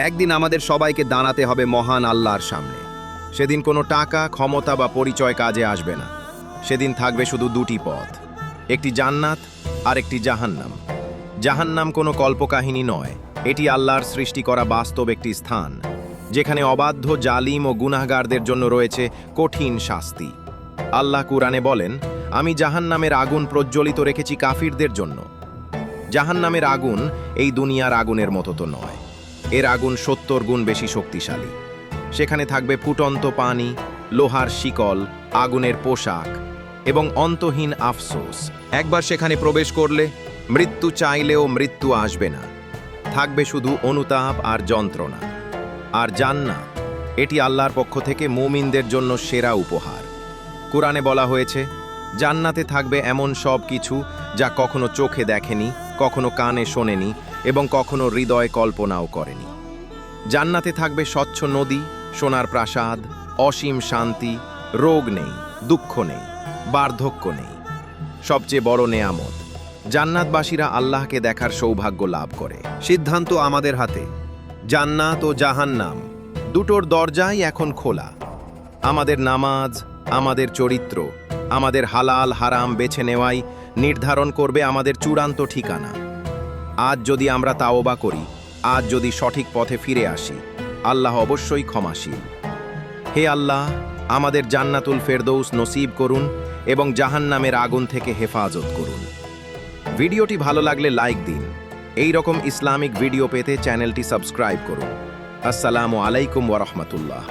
একদিন আমাদের সবাইকে দাঁড়াতে হবে মহান আল্লাহর সামনে। সেদিন কোনো টাকা, ক্ষমতা বা পরিচয় কাজে আসবে না। সেদিন থাকবে শুধু দুটি পথ, একটি জান্নাত আর একটি জাহান্নাম। জাহান্নাম কোনো কল্পকাহিনী নয়, এটি আল্লাহর সৃষ্টি করা বাস্তব একটি স্থান, যেখানে অবাধ্য, জালিম ও গুনাহগারদের জন্য রয়েছে কঠিন শাস্তি। আল্লাহ কুরআনে বলেন, আমি জাহান্নামের আগুন প্রজ্বলিত রেখেছি কাফিরদের জন্য। জাহান্নামের আগুন এই দুনিয়ার আগুনের মতো তো নয়, এর আগুন ৭০ গুণ বেশি শক্তিশালী। সেখানে থাকবে ফুটন্ত পানি, লোহার শিকল, আগুনের পোশাক এবং অন্তহীন আফসোস। একবার সেখানে প্রবেশ করলে মৃত্যু চাইলেও মৃত্যু আসবে না, থাকবে শুধু অনুতাপ আর যন্ত্রণা। আর জান্নাত, এটি আল্লাহর পক্ষ থেকে মুমিনদের জন্য সেরা উপহার। কুরআনে বলা হয়েছে, জান্নাতে থাকবে এমন সব কিছু যা কখনো চোখে দেখেনি, কখনো কানে শোনেনি এবং কখনো হৃদয় কল্পনাও করেনি। জান্নাতে থাকবে স্বচ্ছ নদী, সোনার প্রাসাদ, অসীম শান্তি, রোগ নেই, দুঃখ নেই, বার্ধক্য নেই। সবচেয়ে বড় নেয়ামত, জান্নাতবাসীরা আল্লাহকে দেখার সৌভাগ্য লাভ করে। সিদ্ধান্ত আমাদের হাতে। জান্নাত ও জাহান্নাম দুটোর দরজাই এখন খোলা। আমাদের নামাজ, আমাদের চরিত্র, আমাদের হালাল হারাম বেছে নেওয়াই নির্ধারণ করবে আমাদের চূড়ান্ত ঠিকানা। আজ যদি আমরা তাওবা করি, আজ যদি সঠিক পথে ফিরে আসি, আল্লাহ অবশ্যই ক্ষমাশীল। হে আল্লাহ, আমাদের জান্নাতুল ফেরদৌস নসিব করুন এবং জাহান্নামের আগুন থেকে হেফাজত করুন। ভিডিওটি ভালো লাগলে লাইক দিন। এই রকম ইসলামিক ভিডিও পেতে চ্যানেলটি সাবস্ক্রাইব করুন। আসসালামু আলাইকুম ওয়া রাহমাতুল্লাহ।